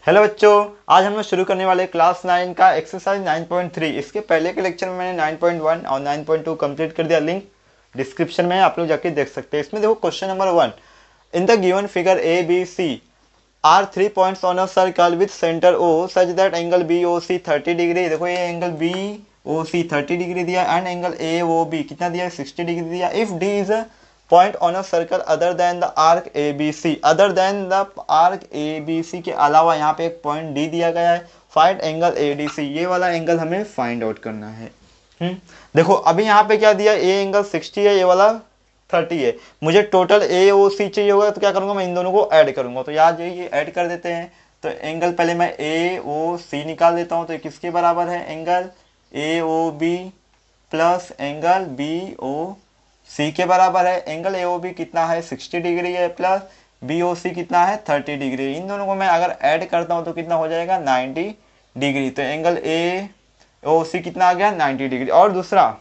Hello बच्चों, आज हम लोग शुरू करने वाले क्लास 9 का एक्सरसाइज 9.3। इसके पहले के लेक्चर में मैंने 9.1 और 9.2 कंप्लीट कर दिया। लिंक डिस्क्रिप्शन में आप लोग जाके देख सकते हैं। इसमें देखो question number 1, in the given figure A B C are 3 points on a circle with centre O such that angle B O C 30 degree. देखो ये angle B O C 30 degree दिया and angle A O B कितना दिया, 60 degree दिया। If D is point on a circle other than the arc A B C, other than the arc A B सी के अलावा यहाँ पे एक point D दिया गया है। Find angle A D C, ये वाला एंगल हमें फाइंड आउट करना है। देखो अभी यहाँ पे क्या दिया, ए एंगल 60 है, ये वाला 30 है। मुझे टोटल ए ओ सी चाहिए होगा तो क्या करूंगा, मैं इन दोनों को ऐड करूंगा। तो याद ये ऐड कर देते हैं। तो एंगल पहले मैं ए ओ सी निकाल देता हूँ। तो किसके बराबर है, angle A O B plus angle B O C के बराबर है। एंगल ए ओ बी कितना है, 60 डिग्री है, प्लस बी ओ सी कितना है, 30 डिग्री। इन दोनों को मैं अगर ऐड करता हूँ तो कितना हो जाएगा, 90 डिग्री। तो एंगल ए ओ सी कितना आ गया, 90 डिग्री। और दूसरा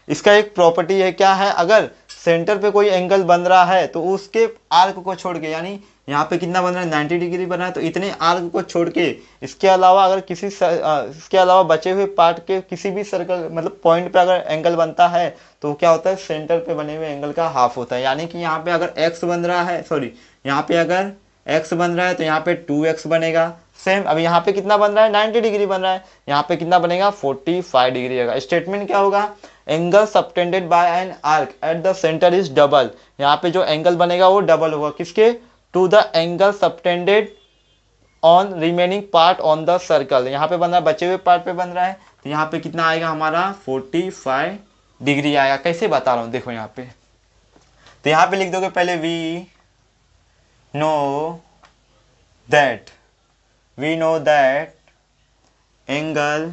इसका एक प्रॉपर्टी है, क्या है, अगर सेंटर पे कोई एंगल बन रहा है तो उसके आर्क को छोड़ के, यानी यहाँ पे कितना बन रहा है, 90 डिग्री बन रहा है, तो इतने आर्क को छोड़ के इसके अलावा अगर इसके अलावा बचे हुए पार्ट के किसी भी सर्कल मतलब पॉइंट पे अगर एंगल बनता है तो क्या होता है, सेंटर पे बने हुए एंगल का हाफ होता है। यानी कि यहाँ पे अगर एक्स बन रहा है, सॉरी यहाँ पे अगर एक्स बन रहा है तो यहाँ पे 2x बनेगा। सेम अब यहाँ पे कितना बन रहा है, 90 डिग्री बन रहा है, यहाँ पे कितना बनेगा, 45 डिग्री आएगा। स्टेटमेंट क्या होगा, angle subtended by an arc at the centre is double. यहाँ पे जो एंगल बनेगा वो डबल होगा, किसके, to the angle subtended on remaining part on the circle. यहाँ पे बन रहा है, बचे हुए पार्ट पे बन रहा है, तो यहाँ पे कितना आएगा हमारा, 45 डिग्री आएगा। कैसे बता रहा हूँ देखो यहाँ पे, तो यहाँ पे लिख दोगे पहले know that we know that angle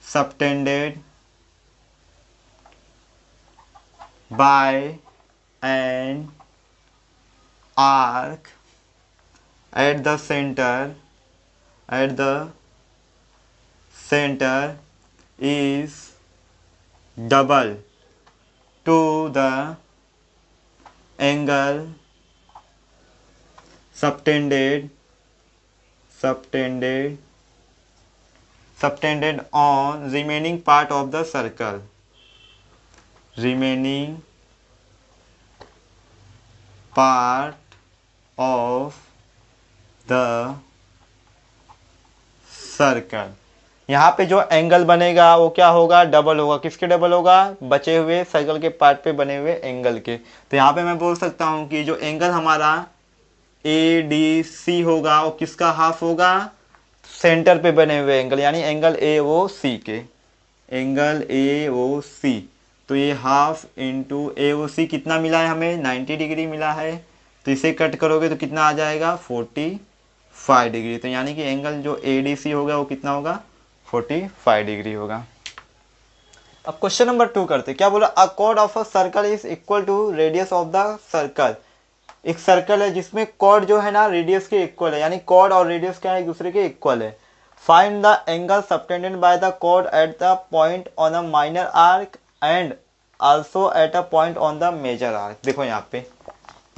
subtended by an arc at the center is double to the angle subtended on remaining part of the circle, remaining part of the circle. यहाँ पे जो एंगल बनेगा वो क्या होगा, double होगा। किसके double होगा, बचे हुए सर्कल के पार्ट पे बने हुए एंगल के। तो यहाँ पे मैं बोल सकता हूँ कि जो एंगल हमारा ए डी सी होगा वो किसका हाफ होगा, सेंटर पे बने हुए एंगल, यानी एंगल ए ओ सी के, एंगल ए ओ सी। तो ये हाफ इंटू ए ओ सी कितना मिला है हमें, 90 डिग्री मिला है। तो इसे कट करोगे तो कितना आ जाएगा, 45 डिग्री। तो यानी कि एंगल जो ए डी सी होगा वो कितना होगा, 45 डिग्री होगा। अब क्वेश्चन नंबर 2 करते, क्या बोला, a chord of a circle is equal to radius of the circle. एक सर्कल है जिसमें कॉर्ड जो है ना रेडियस के इक्वल है, यानी कॉर्ड और रेडियस क्या है, एक दूसरे के इक्वल है। Find the angle subtended by the chord at the point on a minor arc and also at a point on the major arc. देखो यहाँ पे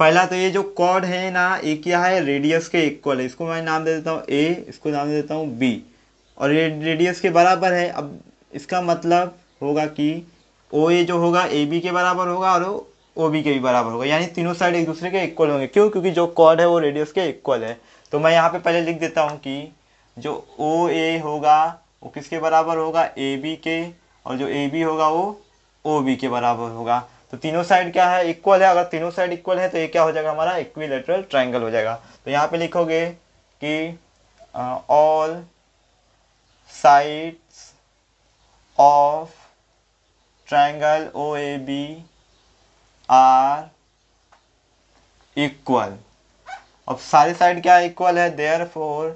पहला तो ये जो कॉर्ड है ना, ये क्या है, रेडियस के इक्वल है। इसको मैं नाम दे देता हूँ ए, इसको नाम दे देता हूँ बी, और ये रेडियस के बराबर है। अब इसका मतलब होगा कि ओ ए जो होगा ए बी के बराबर होगा और ओ बी के भी बराबर होगा, यानी तीनों साइड एक दूसरे के इक्वल होंगे। क्यों, क्योंकि जो कॉर्ड है वो रेडियस के इक्वल है। तो मैं यहाँ पे पहले लिख देता हूँ कि जो ओ ए होगा वो किसके बराबर होगा, ए बी के, और जो ए बी होगा वो ओ बी के बराबर होगा। तो तीनों साइड क्या है, इक्वल है। अगर तीनों साइड इक्वल है तो ये क्या हो जाएगा, हमारा इक्विलेटरल ट्रायंगल हो जाएगा। तो यहाँ पे लिखोगे कि all sides of triangle OAB are equal। अब सारी साइड क्या इक्वल है, therefore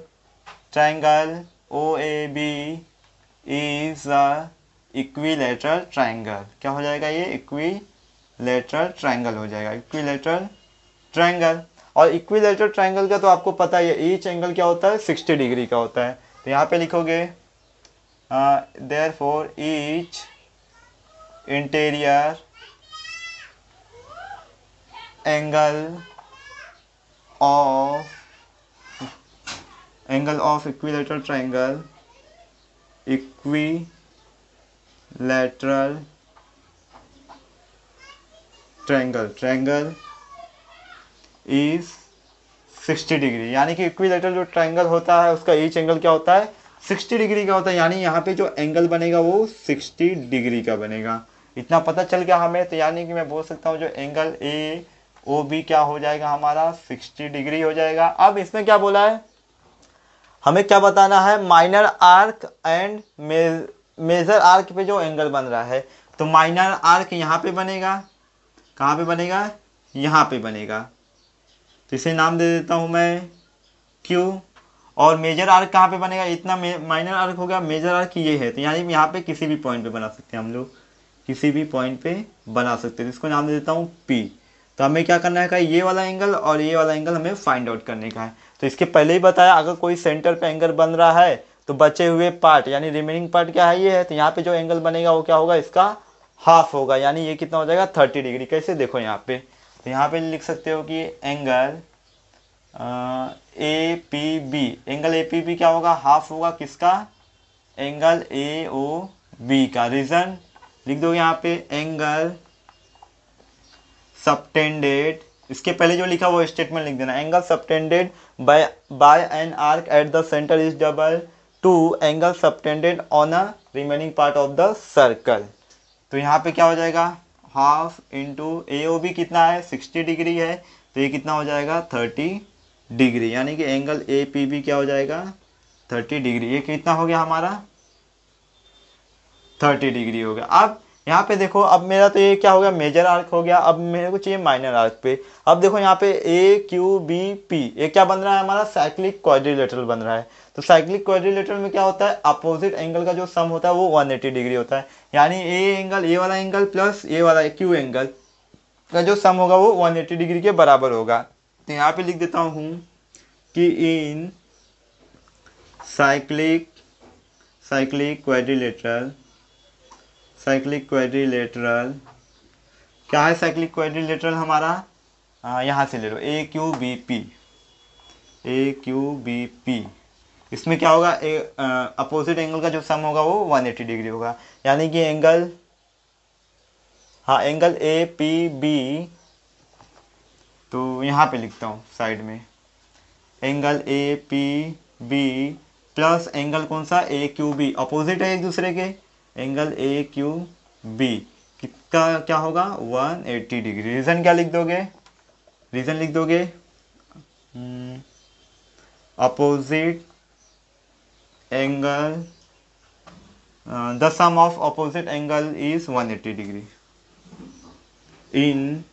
triangle OAB is a equilateral triangle। क्या हो जाएगा, ये equilateral triangle हो जाएगा, equilateral triangle। और equilateral triangle का तो आपको पता ही है, ईच एंगल क्या होता है, 60 डिग्री का होता है। तो यहाँ पे लिखोगे therefore each interior angle of angle of equilateral triangle, equilateral triangle is 60 degree, यानी कि इक्विलेटरल जो ट्रायंगल होता है उसका ईच एंगल क्या होता है 60 डिग्री का होता है, यानी यहाँ पे जो एंगल बनेगा वो 60 डिग्री का बनेगा। इतना पता चल गया हमें, तो यानी कि मैं बोल सकता हूँ जो एंगल ए ओ बी क्या हो जाएगा हमारा 60 डिग्री हो जाएगा। अब इसमें क्या बोला है, हमें क्या बताना है, minor arc and major arc पे जो एंगल बन रहा है, तो माइनर आर्क यहाँ पे बनेगा, कहाँ पे बनेगा, यहाँ पे बनेगा, तो इसे नाम दे देता हूँ मैं Q। और मेजर आर्क कहाँ पे बनेगा, इतना माइनर आर्क हो गया, मेजर आर्क ये है, तो यानी यहाँ पे किसी भी पॉइंट पे बना सकते हैं हम लोग, किसी भी पॉइंट पे बना सकते हैं, इसको नाम दे देता हूँ P। तो हमें क्या करना है, ये वाला एंगल और ये वाला एंगल हमें फाइंड आउट करने का है। तो इसके पहले ही बताया, अगर कोई सेंटर पे एंगल बन रहा है तो बचे हुए पार्ट यानी रिमेनिंग पार्ट क्या है, ये है, तो यहाँ पे जो एंगल बनेगा वो क्या होगा, इसका हाफ होगा, यानी ये कितना हो जाएगा 30 डिग्री। कैसे, देखो यहाँ पे, तो यहाँ पे लिख सकते हो कि angle A P B, angle A P B क्या होगा, हाफ होगा किसका, एंगल ए ओ बी का। रीजन लिख दो यहाँ पे, एंगल सबटेंडेड, इसके पहले जो लिखा वो स्टेटमेंट लिख देना, angle subtended by an arc at the centre is double two angle subtended on a remaining part of the circle. तो यहाँ पे क्या हो जाएगा, हाफ इंटू ए ओ बी कितना है 60 डिग्री है, तो ये कितना हो जाएगा 30 डिग्री, यानी कि एंगल ए पी बी क्या हो जाएगा 30 डिग्री। ये कितना हो गया हमारा 30 डिग्री हो गया। अब यहाँ पे देखो, अब मेरा तो ये क्या हो गया मेजर आर्क हो गया, अब मेरे को चाहिए माइनर आर्क पे। अब देखो यहाँ पे ए क्यू बी पी, ये क्या बन रहा है हमारा साइक्लिक क्वाड्रिलेटरल बन रहा है। तो साइक्लिक क्वाड्रिलेटरल में क्या होता है, अपोजिट एंगल का जो सम होता है वो 180 डिग्री होता है, यानी ए एंगल, ये वाला एंगल प्लस ये वाला क्यू एंगल का जो सम होगा वो 180 डिग्री के बराबर होगा। तो यहाँ पे लिख देता हूँ कि इन साइक्लिक क्वाड्रिलेटरल क्या है, साइक्लिक क्वाड्रिलेटरल हमारा यहाँ से ले लो ए क्यू बी पी, इसमें क्या होगा, अपोजिट एंगल का जो सम होगा वो 180 डिग्री होगा, यानी कि एंगल, हाँ एंगल ए पी बी, तो यहाँ पे लिखता हूँ साइड में, angle A P B plus angle कौन सा ए क्यू बी, अपोजिट है एक दूसरे के, एंगल ए क्यू बी किसका क्या होगा 180 डिग्री। रीजन क्या लिख दोगे, रीजन लिख दोगे opposite angle, the sum of opposite angle is 180 degree in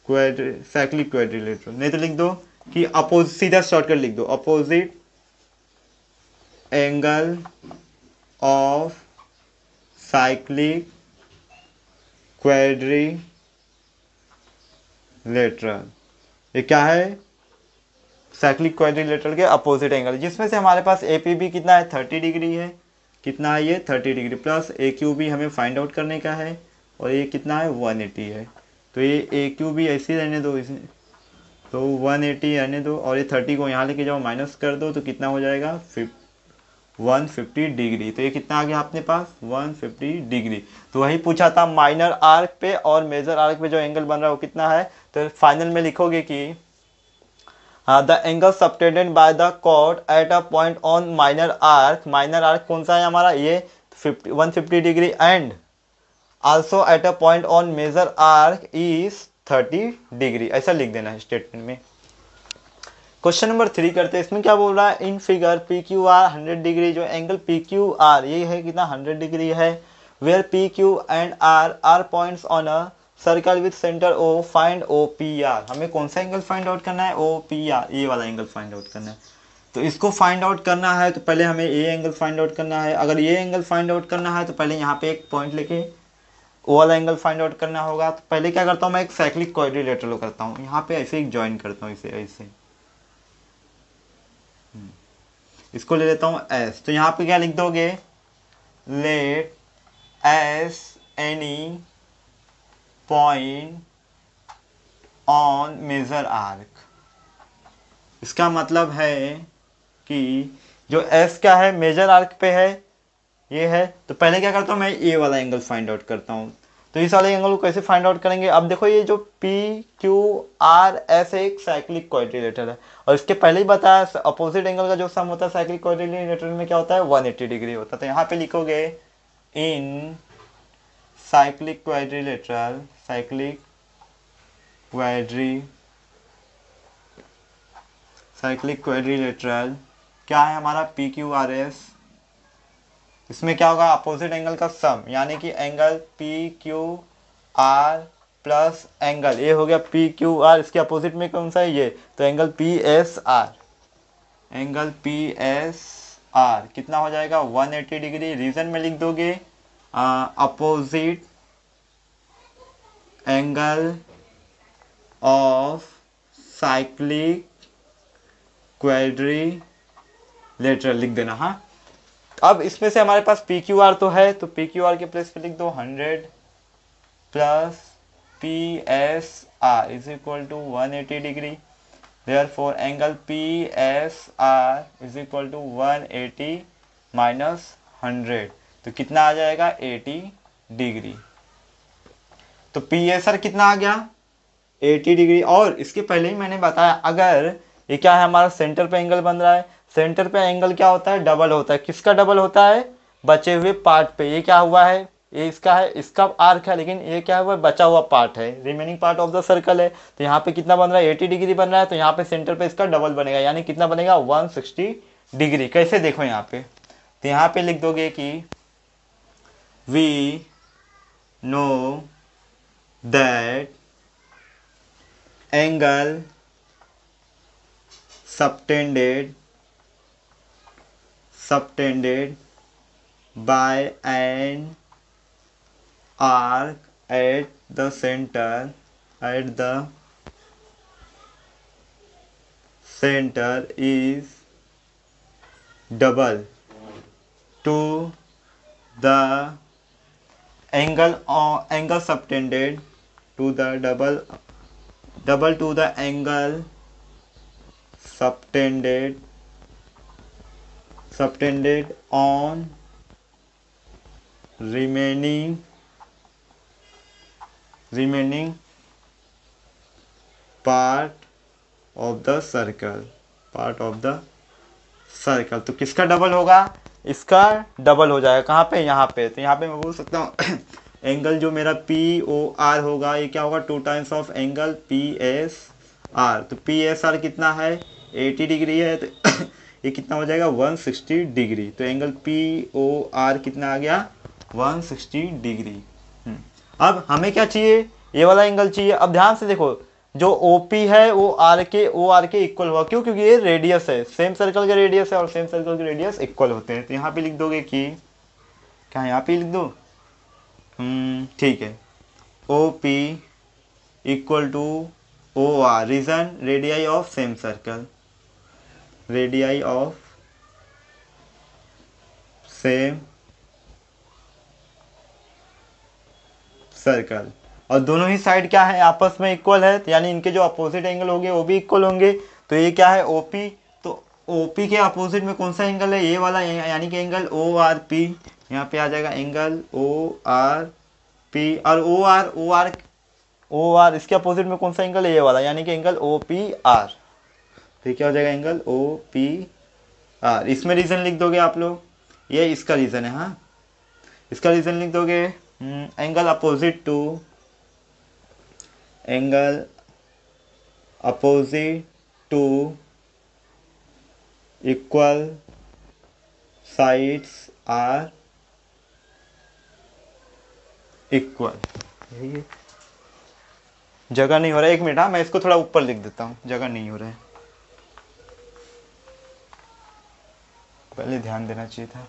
cyclic quadrilateral. नहीं तो लिख दो कि सीधा शॉर्टकट लिख दो, opposite angle of cyclic quadrilateral, ये क्या है साइक्लिक क्वाड्रिलेटरल के अपोजिट एंगल, जिसमें से हमारे पास ए पी बी कितना है 30 डिग्री है, कितना है ये 30 डिग्री, प्लस ए क्यू बी हमें फाइंड आउट करने का है, और ये कितना है 180 है, तो ये ए क्यू बी ऐसे ही रहने दो, इसे तो 180 रहने दो, और ये 30 को यहाँ लेके जाओ माइनस कर दो, तो कितना हो जाएगा 150 डिग्री। तो ये कितना आ गया अपने पास 150 डिग्री। तो वही पूछा था माइनर आर्क पे और मेजर आर्क पे जो एंगल बन रहा है वो कितना है, तो फाइनल में लिखोगे कि the angle subtended by the chord at a point on minor arc, minor arc कौन सा है हमारा ये 150 degree, and also at a point on major arc is 30 degree, ऐसा लिख देना है स्टेटमेंट में। क्वेश्चन नंबर 3 करते हैं, इसमें क्या बोल रहा है, in figure P Q R 100 degree, जो एंगल पी क्यू आर ये है कितना 100 डिग्री है, where P Q and R points on a circle with centre O, find O P R. हमें कौन सा एंगल फाइंड आउट करना है, ओ पी आर, ये वाला एंगल फाइंड आउट करना है। तो इसको फाइंड आउट करना है तो पहले हमें ये एंगल फाइंड आउट करना है, अगर ये एंगल फाइंड आउट करना है तो पहले यहाँ पे एक पॉइंट लेके ओ वाला एंगल फाइंड आउट करना होगा। तो पहले क्या करता हूँ मैं, एक साइक्लिक क्वाड्रिलेटरल करता हूँ, यहाँ पे ऐसे एक ज्वाइन करता हूँ, इसे ऐसे, इसको ले लेता हूँ एस। तो यहाँ पे क्या लिख दोगे, let S any point on major arc, इसका मतलब है कि जो एस क्या है मेजर आर्क पे है, ये है, तो पहले क्या करता हूँ मैं ये वाला एंगल फाइंड आउट करता हूँ। तो इस वाले एंगल को कैसे फाइंड आउट करेंगे, अब देखो ये जो पी क्यू आर एस एक साइक्लिक क्वाड्रिलेटरल है, और इसके पहले ही बताया अपोजिट एंगल का जो सम होता है साइक्लिक क्वाड्रिलेटरल में क्या होता है 180 डिग्री होता है। तो यहाँ पे लिखोगे इन साइक्लिक क्वाड्रिलेटरल, साइक्लिक क्वाड्रिलेटरल क्या है हमारा पी क्यू आर एस, इसमें क्या होगा अपोजिट एंगल का सम, यानी कि angle P Q are plus angle ये हो गया पी क्यू आर, इसके अपोजिट में कौन सा है ये, तो angle P S are, angle P S are कितना हो जाएगा 180 डिग्री। रीजन में लिख दोगे opposite angle of cyclic quadrilateral लिख देना। हाँ, अब इसमें से हमारे पास पी क्यू आर तो है, तो पी क्यू आर के प्लेस पे लिख दो 100 plus P S R is equal to 180 degree. Therefore angle P S R is equal to 180 minus 100, तो कितना आ जाएगा 80 डिग्री। तो पी एस आर कितना आ गया 80 डिग्री। और इसके पहले ही मैंने बताया अगर ये क्या है हमारा सेंटर पे एंगल बन रहा है, सेंटर पे एंगल क्या होता है डबल होता है, किसका डबल होता है बचे हुए पार्ट पे। ये क्या हुआ है ये इसका है, इसका आर्क है, लेकिन ये क्या हुआ बचा हुआ पार्ट है, remaining part of the circle है। तो यहाँ पे कितना बन रहा है 80 डिग्री बन रहा है, तो यहाँ पे सेंटर पे इसका डबल बनेगा, यानी कितना बनेगा 160 डिग्री। कैसे देखो यहाँ पे, तो यहाँ पे लिख दोगे कि we know that angle subtended by an arc at the center is double to the angle subtended to the double to the angle subtended on remaining part of the circle तो किसका डबल होगा, इसका double हो जाएगा कहाँ पे यहाँ पे। तो यहाँ पे मैं बोल सकता हूँ एंगल जो मेरा पी ओ आर होगा ये क्या होगा 2 times of angle P S are. तो पी एस आर कितना है 80 डिग्री है, तो ये कितना हो जाएगा 160 डिग्री। तो एंगल पी ओ आर कितना आ गया 160 डिग्री। अब हमें क्या चाहिए ये वाला एंगल चाहिए। अब ध्यान से देखो जो OP है वो ओ आर के इक्वल हुआ, क्यों, क्योंकि ये रेडियस है, सेम सर्कल का रेडियस है और सेम सर्कल के रेडियस इक्वल होते हैं। तो यहाँ पे लिख दोगे कि क्या यहाँ पे लिख दो ठीक है OP equal to OR, reason radii of same circle, radii of same circle, और दोनों ही साइड क्या है आपस में इक्वल है, यानी इनके जो अपोजिट एंगल होंगे वो भी इक्वल होंगे। तो ये क्या है OP, तो OP के अपोजिट में कौन सा एंगल है ये वाला, यानी कि एंगल ORP, यहाँ पे आ जाएगा एंगल ORP। और OR इसके अपोजिट में कौन सा एंगल है ये वाला, यानी कि एंगल OPR। तो क्या हो जाएगा एंगल OPR। इसमें रीजन लिख दोगे आप लोग, ये इसका रीजन है। हाँ, इसका रीजन लिख दोगे angle opposite to equal sides are equal. जगह नहीं हो रहा है, 1 मिनट। हाँ, मैं इसको थोड़ा ऊपर लिख देता हूँ, जगह नहीं हो रहा है, पहले ध्यान देना चाहिए था।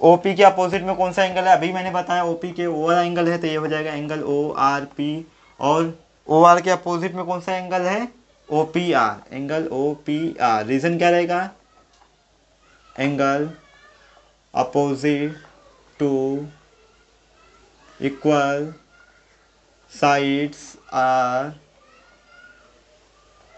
OP के अपोजिट में कौन सा एंगल है, अभी मैंने बताया OP के ओ वाला एंगल है, तो ये हो जाएगा एंगल ORP। और OR के अपोजिट में कौन सा एंगल है OPR, एंगल OPR। रीजन क्या रहेगा angle opposite to equal sides are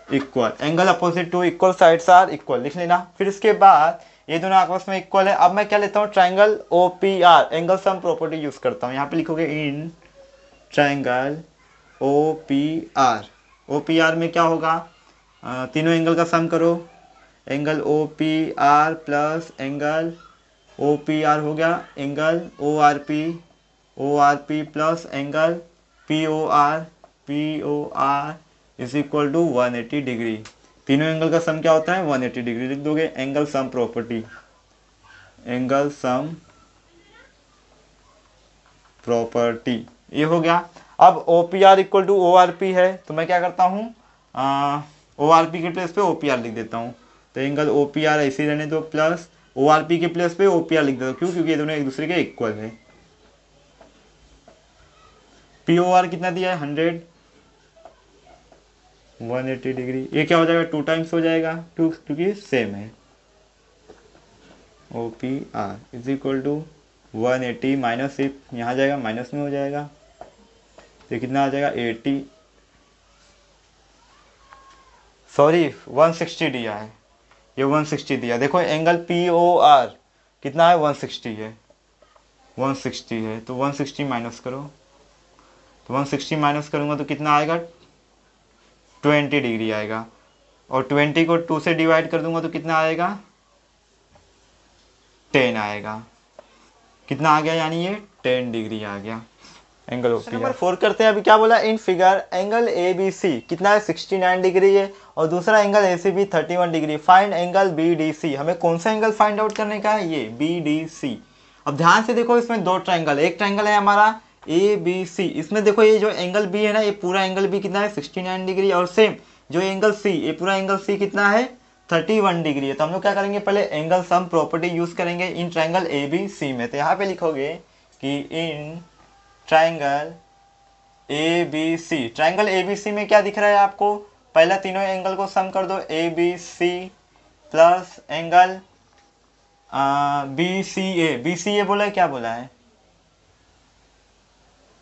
equal, angle opposite to equal sides are equal, लिख लेना। फिर इसके बाद ये दोनों आपस में इक्वल है। अब मैं क्या लेता हूँ, triangle O P R, angle sum property use करता हूँ। यहाँ पे लिखोगे in triangle O P R. O P R में क्या होगा, तीनों एंगल का सम करो, angle O P R plus angle O P R हो गया angle O R P plus angle P O R is equal to 180 degree. तीनों angle का सम क्या होता है, 180 डिग्री। लिख दोगे angle sum property, angle sum property, ये हो गया। अब O P R equal to O R P है, तो मैं क्या करता हूँ, ओ आर पी के प्लेस पे ओ पी आर लिख देता हूँ। तो एंगल ओ पी आर ऐसे ही रहने दो, प्लस ओ आर पी के प्लेस पे ओ पी आर लिख देता हूँ। क्यों, क्योंकि ये दोनों एक दूसरे के इक्वल है। पी ओ आर कितना दिया है, 100, 180 डिग्री। ये क्या हो जाएगा, 2 टाइम्स हो जाएगा, क्योंकि सेम है। O P R is equal to 180 minus, यहाँ जाएगा माइनस में हो जाएगा, तो कितना आ जाएगा 80, सॉरी 160 दिया है, ये 160 दिया। देखो एंगल पी ओ आर कितना है, 160 है, 160 है, तो 160 माइनस करो, तो 160 माइनस करूँगा तो कितना आएगा, 20 डिग्री आएगा। और 20 को 2 से डिवाइड कर दूंगा तो कितना आएगा, 10 आएगा। कितना आ गया, यानी ये 10 डिग्री आ गया angle O P R. Number 4 करते हैं। अभी क्या बोला, in figure angle A B C कितना है, 69 डिग्री है, और दूसरा angle A C B 31 degree. Find angle B D C, हमें कौन सा एंगल फाइंड आउट करने का है, ये बी डी सी। अब ध्यान से देखो, इसमें दो ट्राइंगल है, एक ट्राइंगल है हमारा ए बी सी, इसमें देखो ये जो एंगल बी है ना, ये पूरा एंगल बी कितना है, 69 डिग्री, और सेम जो एंगल सी, ये पूरा एंगल सी कितना है, 31 डिग्री है। तो हम लोग क्या करेंगे, पहले एंगल सम प्रॉपर्टी यूज करेंगे इन ट्राइंगल ए बी सी में। तो यहाँ पे लिखोगे कि in triangle A B C, triangle A B C में क्या दिख रहा है आपको, पहला तीनों एंगल को सम कर दो, A B C plus angle B C A बोला है, क्या बोला है,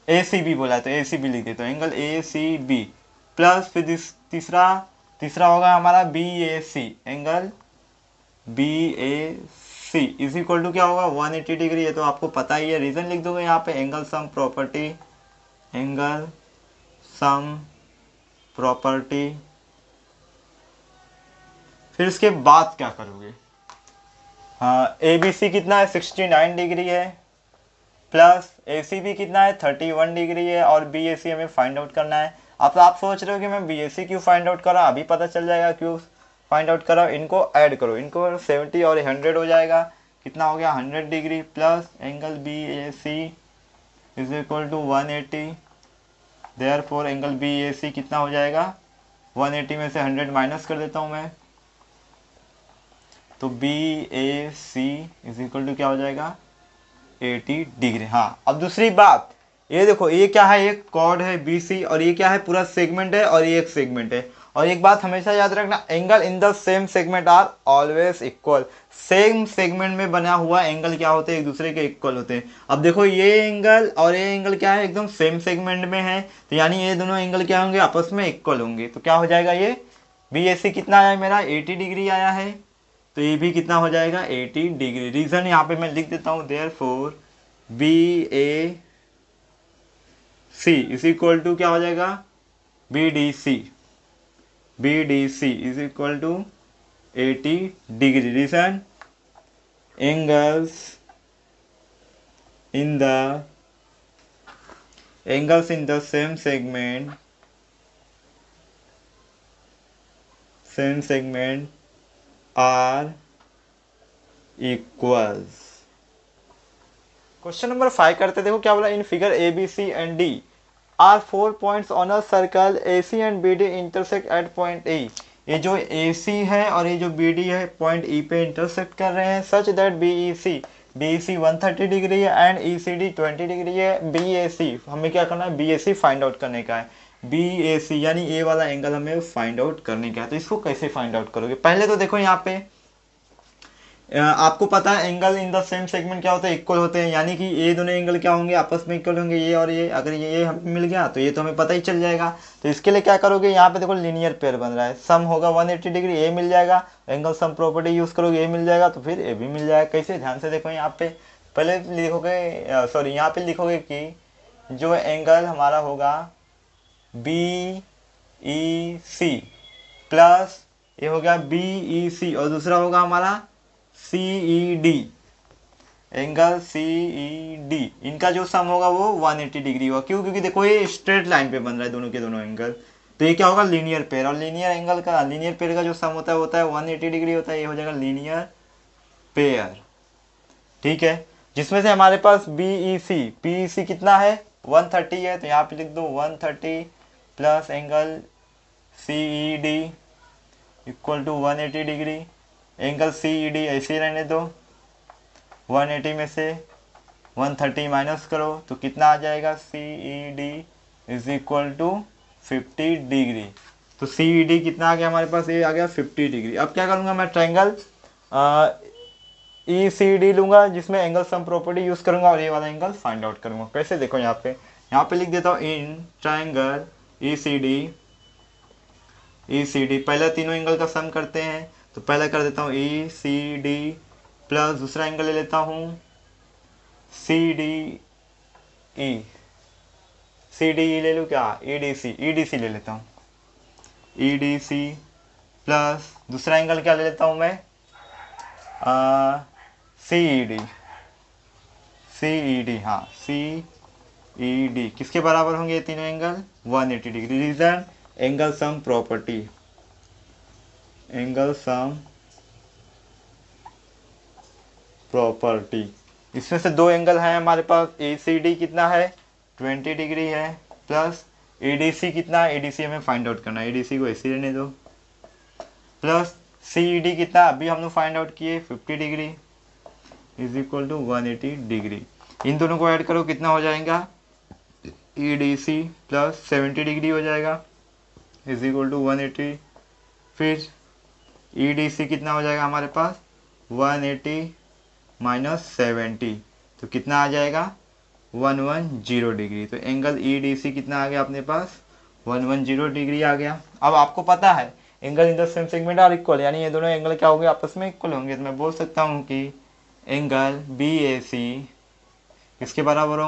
ए सी बी बोला है, तो ए सी बी लिख देते हो, angle A C B plus फिर तीसरा होगा हमारा B A C, angle B A C is equal to क्या होगा, 180 डिग्री है, तो आपको पता ही है, रीजन लिख दोगे यहाँ पे, angle sum property, angle sum property. फिर इसके बाद क्या करोगे, हाँ ए बी सी कितना है, 69 डिग्री है, प्लस ए सी बी कितना है, 31 डिग्री है, और बी ए सी हमें फाइंड आउट करना है। अब आप सोच रहे हो कि मैं बी ए सी क्यों फाइंड आउट करा, अभी पता चल जाएगा क्यों फाइंड आउट करा। इनको ऐड करो, इनको 70 और 100 हो जाएगा, कितना हो गया, 100 degree, plus angle B A C is equal to 180, therefore angle B A C कितना हो जाएगा, 180 में से 100 माइनस कर देता हूँ मैं, तो B A C is equal to क्या हो जाएगा, 80 डिग्री। हाँ, अब दूसरी बात, ये देखो ये क्या है, एक कॉर्ड है बी सी, और ये क्या है, पूरा सेगमेंट है, और ये एक सेगमेंट है। और एक बात हमेशा याद रखना, angle in the same segment are always equal. Same segment में बना हुआ एंगल क्या होते हैं, एक दूसरे के इक्वल होते हैं। अब देखो ये एंगल और ये एंगल क्या है, एकदम सेम सेगमेंट में है, तो यानी ये दोनों एंगल क्या होंगे, आपस में इक्वल होंगे। तो क्या हो जाएगा, ये बी ए सी कितना आया मेरा, 80 डिग्री आया है, तो ये भी कितना हो जाएगा, 80 डिग्री। रीजन यहाँ पे मैं लिख देता हूँ, therefore B A C is equal to क्या हो जाएगा, B D C is equal to 80 degree. Reason angles in the same segment are equals. Question number 5 करते, देखो क्या बोला, in figure A B C and D are 4 points on a circle A C and B D intersect at point A. ये जो A C है और ये जो बी डी है, पॉइंट ई पे इंटरसेक्ट कर रहे हैं, such that B E C 130 degree है and E C D 20 degree है। बी ए सी हमें क्या करना है, B A C find out करने का है, बी ए सी यानी ए वाला एंगल हमें फाइंड आउट करने का है। तो इसको कैसे फाइंड आउट करोगे, पहले तो देखो यहाँ पे आपको पता है angle in the same segment क्या होता है, इक्वल होते हैं, यानी कि ये दोनों एंगल क्या होंगे, आपस में इक्वल होंगे, ये और ये। अगर ये हमें मिल गया तो ये तो हमें पता ही चल जाएगा। तो इसके लिए क्या करोगे, यहाँ पे देखो लीनियर पेयर बन रहा है, सम होगा 180 डिग्री, ये मिल जाएगा, एंगल सम प्रॉपर्टी यूज करोगे, ये मिल जाएगा, तो फिर ये भी मिल जाएगा। कैसे, ध्यान से देखो, यहाँ पे पहले लिखोगे, सॉरी यहाँ पे लिखोगे कि जो एंगल हमारा होगा बी ई सी प्लस ये हो गया बी ई सी, और दूसरा होगा हमारा C E D, angle C E D, इनका जो सम होगा वो 180 डिग्री होगा। क्यों, क्योंकि देखो ये स्ट्रेट लाइन पे बन रहा है दोनों के दोनों एंगल, तो ये क्या होगा, लीनियर पेयर। और लीनियर एंगल का, लीनियर पेयर का जो सम होता है 180 डिग्री होता है, ये हो जाएगा लीनियर पेयर। ठीक है, जिसमें से हमारे पास बी ई सी कितना है, 130 है, तो यहाँ पे लिख दो 130 plus angle C E D equal to 180 degree. Angle C E D ऐसे ही रहने दो, 180 में से 130 माइनस करो तो कितना आ जाएगा, C E D is equal to 50 degree. तो सी ई डी कितना आ गया हमारे पास, ये आ गया 50 डिग्री। अब क्या करूँगा मैं, ट्रायंगल ई सी डी लूँगा, जिसमें एंगल सम प्रॉपर्टी यूज़ करूँगा और ये वाला एंगल फाइंड आउट करूँगा। कैसे, देखो यहाँ पे लिख देता हूँ, in triangle E C D पहले तीनों एंगल का सम करते हैं, तो पहला कर देता हूँ ई सी डी प्लस दूसरा एंगल ले लेता हूँ सी डी ई ले लूँ क्या, ई डी सी ले लेता हूँ, ई डी सी प्लस दूसरा एंगल क्या ले लेता हूँ मैं, सी ई डी, हाँ सी ई डी किसके बराबर होंगे ये तीनों angle, 180 degree. Reason, angle sum property, angle sum property. इसमें से दो एंगल है हमारे पास, ए सी डी कितना है 20 डिग्री है, प्लस ए डी सी कितना है, ए डी सी हमें फाइंड आउट करना है, ए डी सी को ऐसे ही रहने दो, प्लस सी ई डी कितना अभी हम लोग फाइंड आउट किए 50 degree is equal to 180 degree. इन दोनों को ऐड करो कितना हो जाएगा, E D C plus 70 degree हो जाएगा इज इक्वल टू 180। फिर ई डी सी कितना हो जाएगा हमारे पास, 180 माइनस 70, तो कितना आ जाएगा 110 डिग्री। तो एंगल ई डी सी कितना आ गया अपने पास, 110 डिग्री आ गया। अब आपको पता है angle in the same segment are equal, यानी ये दोनों एंगल क्या होंगे, आपस में इक्वल होंगे। तो मैं बोल सकता हूँ कि एंगल बी ए सी किसके बराबर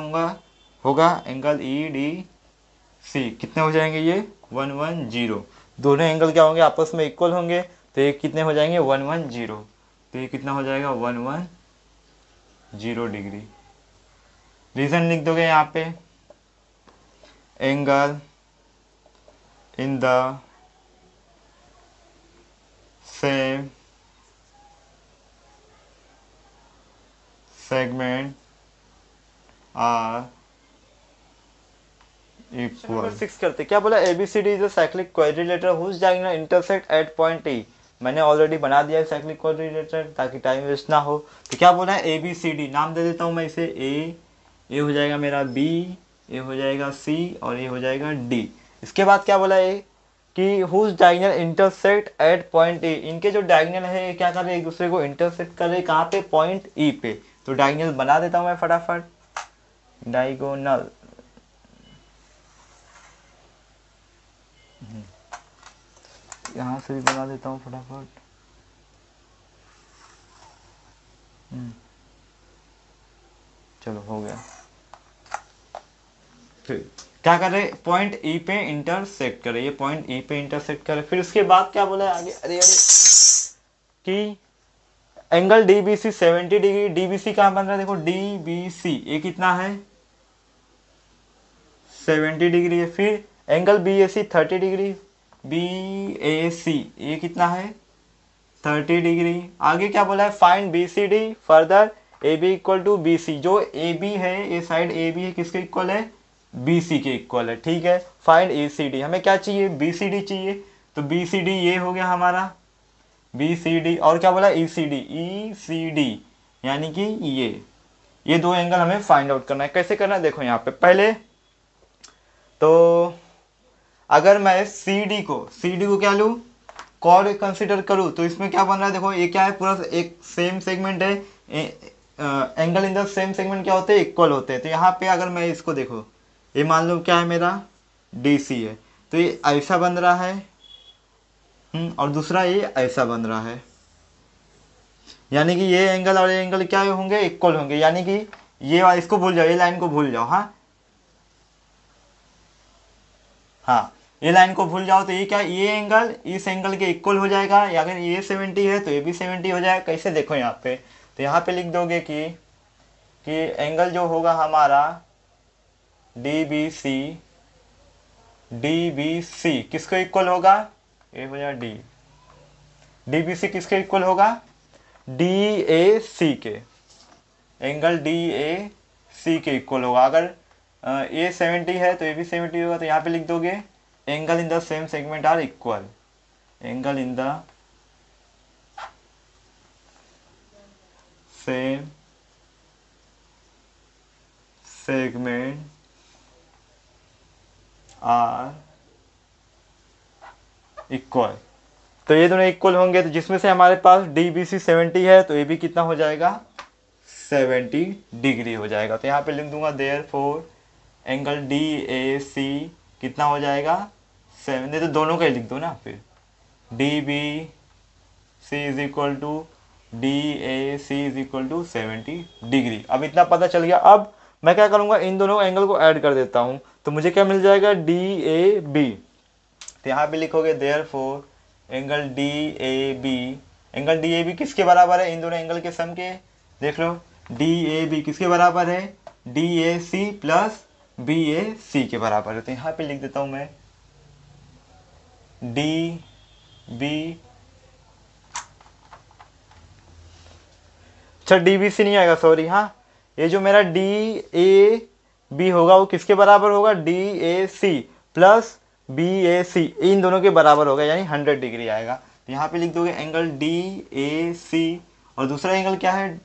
होगा एंगल ई डी सी, कितने हो जाएंगे ये 110। दोनों एंगल क्या होंगे, आपस में इक्वल होंगे, तो ये कितने हो जाएंगे 110, तो ये कितना हो जाएगा 110 डिग्री। रीजन लिख दोगे यहाँ पे, angle in the same segment are equal. 6 करते, क्या बोला, ABCD is a cyclic quadrilateral whose diagonal intersect at point E। मैंने ऑलरेडी बना दिया है साइक्लिक क्वाड्रिलेटरल ताकि टाइम वेस्ट ना हो। तो क्या बोला है, ABCD नाम दे देता हूँ मैं इसे, ए हो जाएगा मेरा B, ए हो जाएगा C और ये हो जाएगा D। इसके बाद क्या बोला है कि whose diagonal intersect at point E, इनके जो डायगोनल है क्या कर रहे हैं, एक दूसरे को इंटरसेक्ट कर रहे हैं, कहाँ पे, पॉइंट E पे। तो डायगोनल बना देता हूँ मैं फटाफट, डायगोनल यहाँ से भी बना देता हूँ फटाफट। चलो हो गया। फिर क्या कर रहे, पॉइंट ई पे इंटरसेक्ट करे, ये पॉइंट ई पे इंटरसेक्ट करे। फिर उसके बाद क्या बोला है आगे, अरे कि एंगल डीबीसी 70 डिग्री, डीबीसी कहाँ बन रहा है, देखो डीबीसी ये कितना है 70 डिग्री है। फिर एंगल बीएसी 30 डिग्री, बीएसी ये कितना है 30 डिग्री। आगे क्या बोला है, find BCD further A B equal to B C. जो ए बी है, ये साइड ए बी है, किसके इक्वल है, बी सी के इक्वल है। ठीक है, फाइंड ए सी डी, हमें क्या चाहिए, बी सी डी चाहिए। तो बी सी डी ये हो गया हमारा बी सी डी, और क्या बोला ई सी डी, यानी कि ये दो एंगल हमें फाइंड आउट करना है। कैसे करना है, देखो यहाँ पे पहले तो अगर मैं सी डी को क्या लूँ, कॉर्ड कंसिडर करूँ तो इसमें क्या बन रहा है, देखो ये क्या है, पूरा एक सेम सेगमेंट है, angle in the same segment क्या होते हैं, इक्वल होते हैं। तो यहाँ पे अगर मैं इसको देखो, ये मान लो क्या है मेरा DC है, तो ये ऐसा बन रहा है, और दूसरा ये ऐसा बन रहा है, यानी कि ये एंगल और ये एंगल क्या होंगे, इक्वल होंगे। यानी कि ये इसको भूल जाओ, ये लाइन को भूल जाओ। हाँ हाँ, ये लाइन को भूल जाओ तो ये क्या, ये एंगल इस एंगल के इक्वल हो जाएगा, या अगर ये 70 है तो ये भी 70 हो जाएगा। कैसे, देखो यहाँ पे, तो यहाँ पे लिख दोगे कि एंगल जो होगा हमारा DBC किसको इक्वल होगा, ये हो जाएगा DBC किसके इक्वल होगा, DAC के, एंगल DAC के इक्वल होगा। अगर ये 70 है तो ये भी 70 होगा। तो यहाँ पे लिख दोगे angle in the same segment are equal, angle in the same segment are equal. तो ये दोनों इक्वल होंगे, तो जिसमें से हमारे पास DBC 70 है तो ये भी कितना हो जाएगा, 70 डिग्री हो जाएगा। तो यहाँ पे लिख दूंगा देयरफॉर एंगल DAC कितना हो जाएगा, 7, नहीं तो दोनों का ही लिख दो ना, फिर DBC is equal to DAC is equal to 70 degree. अब इतना पता चल गया। अब मैं क्या करूँगा, इन दोनों एंगल को ऐड कर देता हूँ, तो मुझे क्या मिल जाएगा, DAB। तो यहाँ पे लिखोगे देयरफॉर एंगल DAB किसके बराबर है, इन दोनों एंगल के सम के, देख लो DAB किसके बराबर है, DAC प्लस BAC के बराबर है। तो यहाँ पे लिख देता हूँ मैं DB, अच्छा DBC नहीं आएगा, सॉरी। हाँ, ये जो मेरा DAB होगा वो किसके बराबर होगा, DAC प्लस BAC, इन दोनों के बराबर होगा, यानी 100 डिग्री आएगा। तो यहाँ पे लिख दोगे एंगल DAC और दूसरा एंगल क्या है,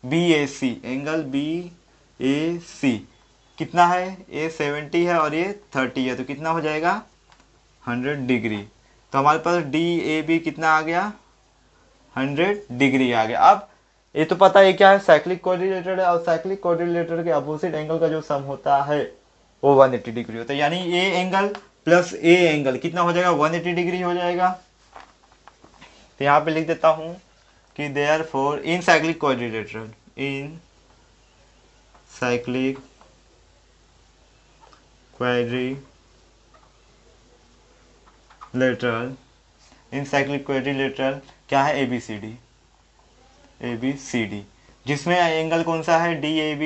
BAC, एंगल BAC कितना है, ये 70 है और ये 30 है, तो कितना हो जाएगा, 100 डिग्री। तो हमारे पास DAB कितना आ गया, 100 डिग्री आ गया। अब ये तो पता है क्या है, साइक्लिक कोऑर्डिनेटर है, और साइक्लिक कोऑर्डिनेटर के अपोजिट एंगल का जो सम होता है वो 180 डिग्री होता है। यानी ये एंगल प्लस ए एंगल कितना हो जाएगा, 180 डिग्री हो जाएगा। तो यहाँ पे लिख देता हूँ कि therefore in cyclic coordinator, in cyclic quadrilateral, in cyclic quadrilateral क्या है, ABCD, जिसमें एंगल कौन सा है, DAB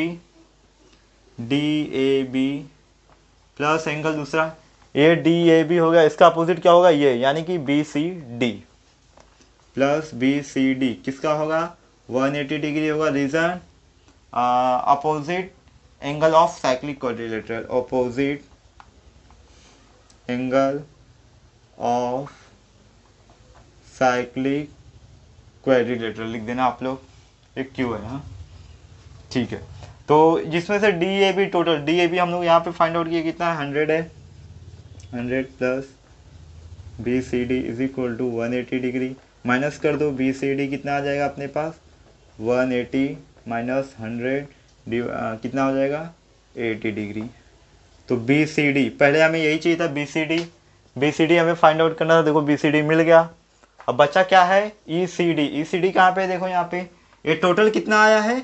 प्लस एंगल दूसरा ये DAB हो गया, इसका अपोजिट क्या होगा, ये, यानी कि BCD प्लस BCD किसका होगा, 180 डिग्री होगा। Reason, opposite angle of cyclic quadrilateral, opposite angle of cyclic quadrilateral लिख देना आप लोग, एक क्यू है। हाँ ठीक है। तो जिसमें से DAB टोटल, DAB हम लोग यहाँ पे फाइंड आउट किया कितना है, 100 है, 100 plus BCD is equal to 180 degree, minus कर दो, BCD कितना आ जाएगा अपने पास, 180 माइनस 100 कितना हो जाएगा, 80 डिग्री। तो BCD पहले हमें यही चाहिए था, BCD हमें फाइंड आउट करना था। देखो BCD मिल गया। अब बच्चा क्या है, ECD कहाँ पे, देखो यहाँ पे ये टोटल कितना आया है,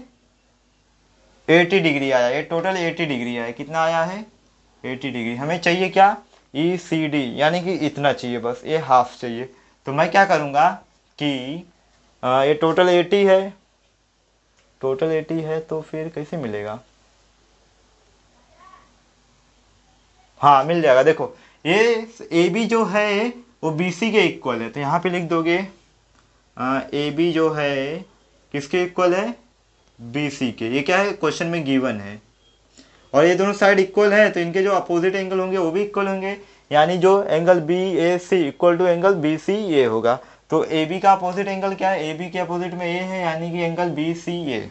80 डिग्री आया, ये टोटल 80 डिग्री आया, कितना आया है, 80 डिग्री। हमें चाहिए क्या, ECD, यानी कि इतना चाहिए, बस ये हाफ चाहिए। तो मैं क्या करूँगा कि ये टोटल 80 है, टोटल 80 है, तो फिर कैसे मिलेगा, हाँ मिल जाएगा। देखो ये AB जो है वो BC के इक्वल है, तो यहाँ पे लिख दोगे AB जो है किसके इक्वल है, BC के। ये क्या है, क्वेश्चन में गिवन है, और ये दोनों साइड इक्वल है, तो इनके जो अपोजिट एंगल होंगे वो भी इक्वल होंगे, यानी जो angle BAC equal to angle BCA होगा। तो AB का अपोजिट एंगल क्या है, AB के अपोजिट में A है, यानी कि angle BCA,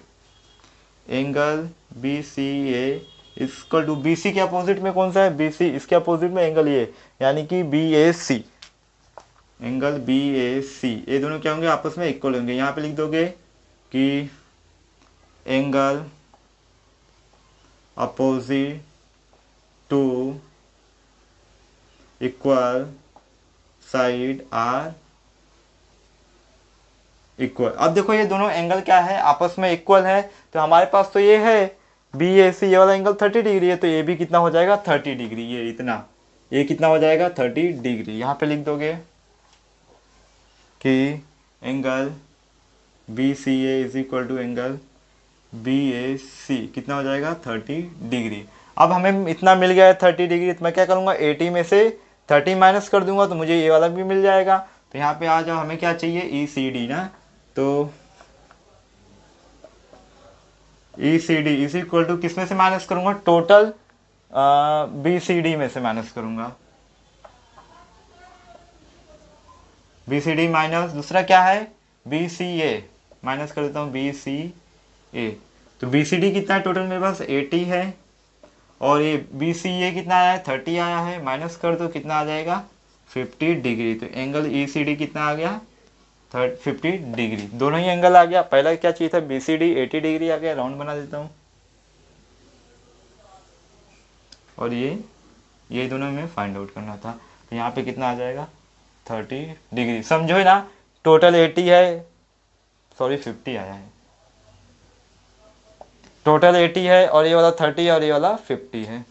angle BCA equal to BC के अपोजिट में कौन सा है, BC, इसके अपोजिट में एंगल ये, यानी कि BAC, एंगल बी ए सी, ये दोनों क्या होंगे, आपस में इक्वल होंगे। यहाँ पे लिख दोगे कि angle opposite to equal side are equal. अब देखो ये दोनों एंगल क्या है, आपस में इक्वल है, तो हमारे पास तो ये है बी ए सी, ये वाला एंगल 30 डिग्री है, तो ये भी कितना हो जाएगा 30 डिग्री, ये इतना, ये कितना हो जाएगा 30 डिग्री। यहाँ पे लिख दोगे कि angle B C A is equal to angle B A C कितना हो जाएगा 30 डिग्री। अब हमें इतना मिल गया है 30 डिग्री, तो मैं क्या करूँगा 80 में से 30 माइनस कर दूंगा, तो मुझे ये वाला भी मिल जाएगा। तो यहाँ पे आ जाओ, हमें क्या चाहिए ई सी डी ना, तो E C D is equal to किस में से माइनस करूंगा, टोटल बी सी डी में से माइनस करूंगा, बी सी डी माइनस दूसरा क्या है बी सी ए, माइनस कर देता हूँ बी सी ए। तो बी सी डी कितना है टोटल मेरे पास 80 है, और ये बी सी ए कितना आया है 30 आया है, माइनस कर दो कितना आ जाएगा 50 डिग्री। तो एंगल ई सी डी कितना आ गया 50 डिग्री, दोनों ही एंगल आ गया। पहला क्या चाहिए था बी सी डी 80 डिग्री आ गया, राउंड बना देता हूँ, और ये दोनों में फाइंड आउट करना था। तो यहाँ पे कितना आ जाएगा 30 डिग्री, समझो है ना, टोटल 80 है, सॉरी 50 आया है, टोटल 80 है और ये वाला 30 और ये वाला 50 है।